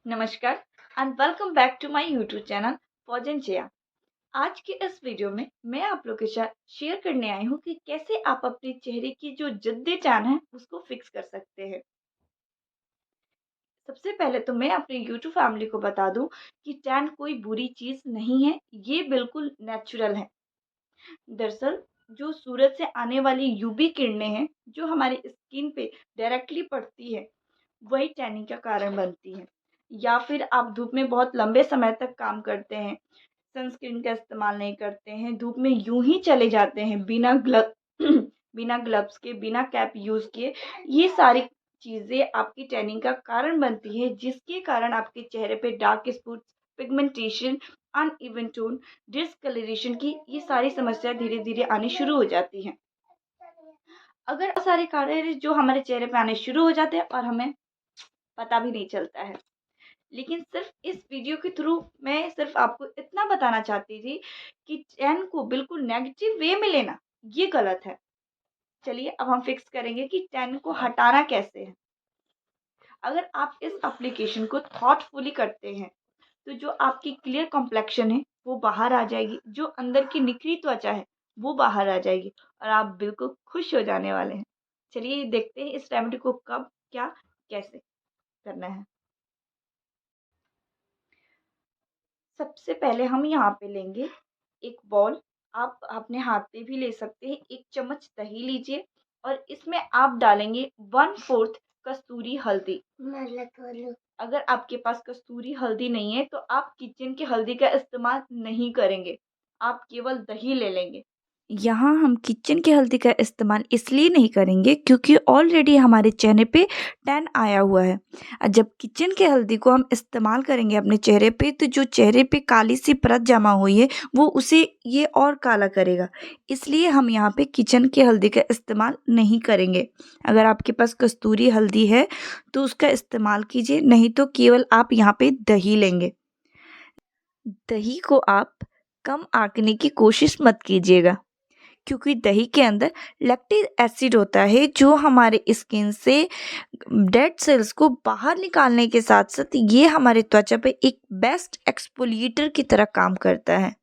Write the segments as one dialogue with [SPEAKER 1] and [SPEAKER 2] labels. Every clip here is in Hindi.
[SPEAKER 1] नमस्कार and welcome back to my YouTube channel फॉजन जया। आज के इस वीडियो में मैं आप लोगों के साथ शेयर करने आई हूँ कि कैसे आप अपने चेहरे की जो जिद्दी टैन है उसको फिक्स कर सकते हैं। सबसे पहले तो मैं अपनी यूट्यूब फैमिली को बता दूं कि टैन कोई बुरी चीज़ नहीं है, ये बिल्कुल नेचुरल है। दरअसल जो सूरज से आने वाली यूवी किरणें हैं जो हमारी स्किन पे डायरेक्टली पड़ती है वही टैनिंग का कारण बनती है। या फिर आप धूप में बहुत लंबे समय तक काम करते हैं, सनस्क्रीन का इस्तेमाल नहीं करते हैं, धूप में यूं ही चले जाते हैं बिना बिना ग्लव्स के, बिना कैप यूज़ किए, ये सारी चीज़ें आपकी टैनिंग का कारण बनती है, जिसके कारण आपके चेहरे पे dark spots, pigmentation, uneven tone, discolouration की ये सारी समस्या धीरे धीरे आनी शुरू हो जाती हैं। अगर सारे कारण जो हमारे चेहरे पे आने शुरू हो जाते हैं और हमें पता भी नहीं चलता है। लेकिन सिर्फ इस वीडियो के थ्रू मैं सिर्फ आपको इतना बताना चाहती थी कि टैन को बिल्कुल नेगेटिव वे में लेना ये गलत है। चलिए अब हम फिक्स करेंगे कि टैन को हटाना कैसे है। अगर आप इस एप्लीकेशन को थॉटफुली करते हैं तो जो आपकी क्लियर कॉम्प्लेक्शन है वो बाहर आ जाएगी, जो अंदर की निखरी त्वचा है वो बाहर आ जाएगी और आप बिल्कुल खुश हो जाने वाले हैं। चलिए देखते हैं इस रेमेडी को कब, क्या, कैसे करना है। सबसे पहले हम यहाँ पे लेंगे एक बॉल। आप अपने हाथ पे भी ले सकते हैं। 1 चम्मच दही लीजिए और इसमें आप डालेंगे 1/4 कस्तूरी हल्दी। अगर आपके पास कस्तूरी हल्दी नहीं है तो आप किचन की हल्दी का इस्तेमाल नहीं करेंगे, आप केवल दही ले लेंगे। यहाँ हम किचन की हल्दी का इस्तेमाल इसलिए नहीं करेंगे क्योंकि ऑलरेडी हमारे चेहरे पे टैन आया हुआ है। जब किचन की हल्दी को हम इस्तेमाल करेंगे अपने चेहरे पे तो जो चेहरे पे काली सी परत जमा हुई है वो उसे ये और काला करेगा, इसलिए हम यहाँ पे किचन की हल्दी का इस्तेमाल नहीं करेंगे। अगर आपके पास कस्तूरी हल्दी है तो उसका इस्तेमाल कीजिए, नहीं तो केवल आप यहाँ पे दही लेंगे। दही को आप कम आंकने की कोशिश मत कीजिएगा क्योंकि दही के अंदर लैक्टिक एसिड होता है जो हमारे स्किन से डेड सेल्स को बाहर निकालने के साथ साथ ये हमारे त्वचा पे एक बेस्ट एक्सफोलिएटर की तरह काम करता है।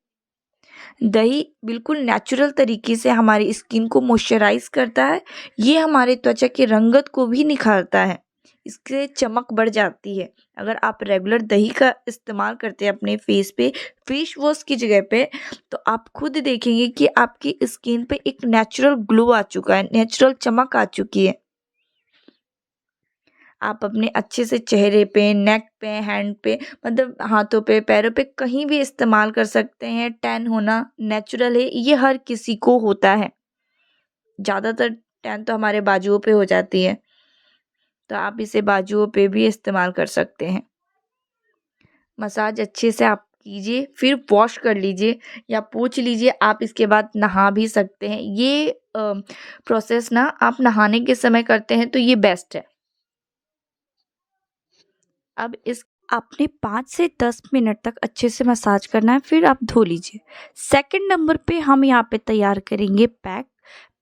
[SPEAKER 1] दही बिल्कुल नेचुरल तरीके से हमारी स्किन को मॉइस्चराइज करता है, ये हमारे त्वचा की रंगत को भी निखारता है, इससे चमक बढ़ जाती है। अगर आप रेगुलर दही का इस्तेमाल करते हैं अपने फेस पे फेस वॉश की जगह पे तो आप खुद देखेंगे कि आपकी स्किन पे एक नेचुरल ग्लो आ चुका है, नेचुरल चमक आ चुकी है। आप अपने अच्छे से चेहरे पे, नेक पे, हैंड पे, मतलब हाथों पे, पैरों पे कहीं भी इस्तेमाल कर सकते हैं। टैन होना नेचुरल है, ये हर किसी को होता है। ज़्यादातर टैन तो हमारे बाजुओं पे हो जाती है, तो आप इसे बाजुओं पे भी इस्तेमाल कर सकते हैं। मसाज अच्छे से आप कीजिए, फिर वॉश कर लीजिए या पोंछ लीजिए। आप इसके बाद नहा भी सकते हैं। ये प्रोसेस ना आप नहाने के समय करते हैं तो ये बेस्ट है। अब इस आपने 5 से 10 मिनट तक अच्छे से मसाज करना है, फिर आप धो लीजिए। सेकंड नंबर पे हम यहाँ पे तैयार करेंगे पैक।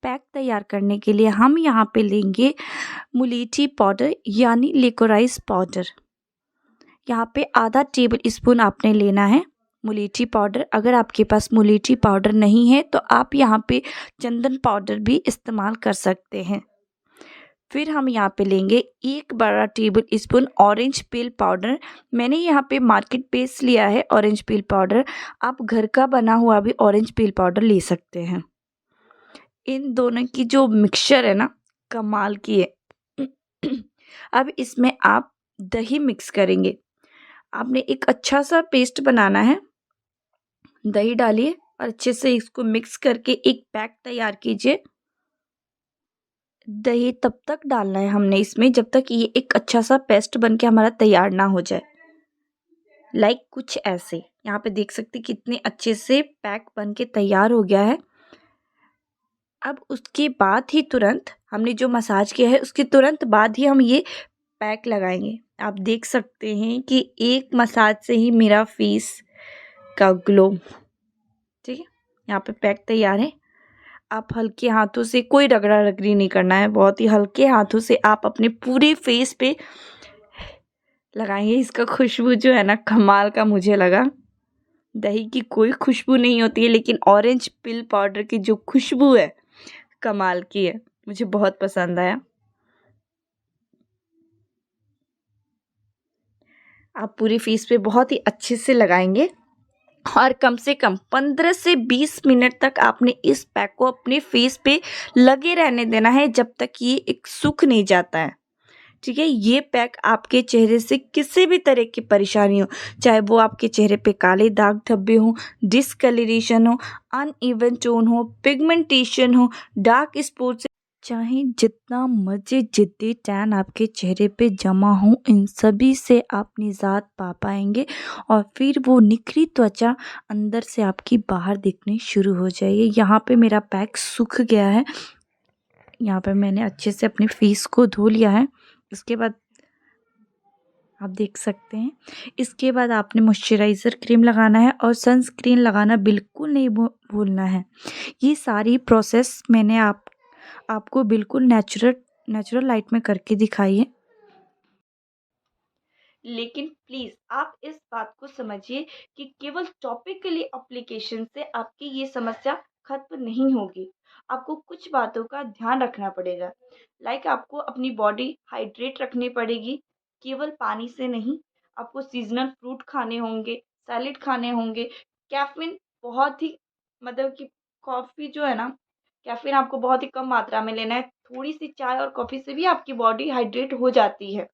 [SPEAKER 1] पैक तैयार करने के लिए हम यहाँ पे लेंगे मुलेठी पाउडर यानी लिकोराइज पाउडर। यहाँ पे आधा टेबल स्पून आपने लेना है मुलेठी पाउडर। अगर आपके पास मुलेठी पाउडर नहीं है तो आप यहाँ पे चंदन पाउडर भी इस्तेमाल कर सकते हैं। फिर हम यहाँ पे लेंगे 1 बड़ा table spoon orange peel powder. मैंने यहाँ पे मार्केट बेस लिया है ऑरेंज पील पाउडर, आप घर का बना हुआ भी ऑरेंज पील पाउडर ले सकते हैं। इन दोनों की जो मिक्सचर है ना कमाल की है। अब इसमें आप दही मिक्स करेंगे। आपने एक अच्छा सा पेस्ट बनाना है। दही डालिए और अच्छे से इसको मिक्स करके एक पैक तैयार कीजिए। दही तब तक डालना है हमने इसमें जब तक ये एक अच्छा सा पेस्ट बन के हमारा तैयार ना हो जाए। लाइक कुछ ऐसे यहाँ पे देख सकते कितने अच्छे से पैक बन के तैयार हो गया है। अब उसके बाद ही तुरंत हमने जो मसाज किया है उसके तुरंत बाद ही हम ये पैक लगाएंगे। आप देख सकते हैं कि एक मसाज से ही मेरा फेस का ग्लो, ठीक है, यहाँ पे पैक तैयार है। आप हल्के हाथों से, कोई रगड़ा रगड़ी नहीं करना है, बहुत ही हल्के हाथों से आप अपने पूरे फेस पे लगाएंगे। इसका खुशबू जो है ना कमाल का मुझे लगा। दही की कोई खुशबू नहीं होती है, लेकिन ऑरेंज पिल पाउडर की जो खुशबू है कमाल की है, मुझे बहुत पसंद आया। आप पूरी फेस पे बहुत ही अच्छे से लगाएंगे और कम से कम 15 से 20 मिनट तक आपने इस पैक को अपने फेस पे लगे रहने देना है, जब तक ये एक सूख नहीं जाता है। ठीक है, ये पैक आपके चेहरे से किसी भी तरह की परेशानी हो, चाहे वो आपके चेहरे पे काले दाग धब्बे हों, डिस्कलरेशन हो, अनइवन टोन हो, पिगमेंटेशन हो, डार्क स्पॉट्स, चाहे जितना मर्जी जिद्दी टैन आपके चेहरे पे जमा हो, इन सभी से आप निजात पा पाएंगे और फिर वो निखरी त्वचा अंदर से आपकी बाहर दिखनी शुरू हो जाएगी। यहाँ पे मेरा पैक सूख गया है, यहाँ पे मैंने अच्छे से अपने फेस को धो लिया है। इसके बाद आप देख सकते हैं, इसके बाद आपने मॉइस्चराइज़र क्रीम लगाना है और सनस्क्रीन लगाना बिल्कुल नहीं भूलना है। ये सारी प्रोसेस मैंने आपको बिल्कुल नेचुरल लाइट में करके दिखाई है। लेकिन प्लीज़ आप इस बात को समझिए कि केवल टॉपिकली एप्लीकेशन से आपकी ये समस्या खत्म नहीं होगी। आपको कुछ बातों का ध्यान रखना पड़ेगा। लाइक आपको अपनी बॉडी हाइड्रेट रखनी पड़ेगी, केवल पानी से नहीं। आपको सीज़नल फ्रूट खाने होंगे, सैलेड खाने होंगे। कैफ़ीन बहुत ही मतलब कि कॉफ़ी जो है ना, कैफ़ीन आपको बहुत ही कम मात्रा में लेना है। थोड़ी-सी चाय और कॉफ़ी से भी आपकी बॉडी हाइड्रेट हो जाती है।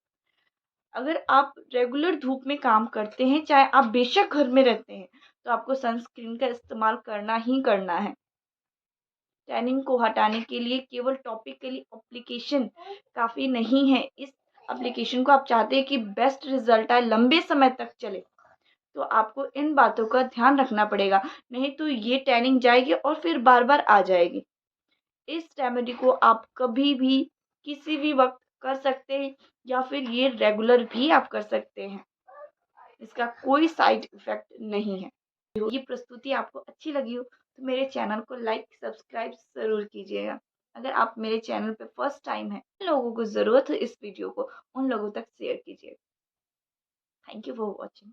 [SPEAKER 1] अगर आप रेगुलर धूप में काम करते हैं, चाहे आप बेशक घर में रहते हैं, तो आपको सनस्क्रीन का इस्तेमाल करना ही करना है। टैनिंग को हटाने के लिए केवल टॉपिकली एप्लीकेशन काफ़ी नहीं है। इस एप्लीकेशन को आप चाहते हैं कि बेस्ट रिज़ल्ट आए, लंबे समय तक चले, तो आपको इन बातों का ध्यान रखना पड़ेगा। नहीं तो ये टैनिंग जाएगी और फिर बार-बार आ जाएगी। इस रेमेडी को आप कभी भी, किसी भी वक़्त कर सकते हैं या फिर ये रेगुलर भी आप कर सकते हैं। इसका कोई साइड इफ़ेक्ट नहीं है। ये प्रस्तुति आपको अच्छी लगी हो तो मेरे चैनल को लाइक, सब्सक्राइब ज़रूर कीजिएगा। अगर आप मेरे चैनल पे फर्स्ट टाइम हैं, जिन लोगों को ज़रूरत है इस वीडियो को, उन लोगों तक शेयर कीजिए। Thank you for watching.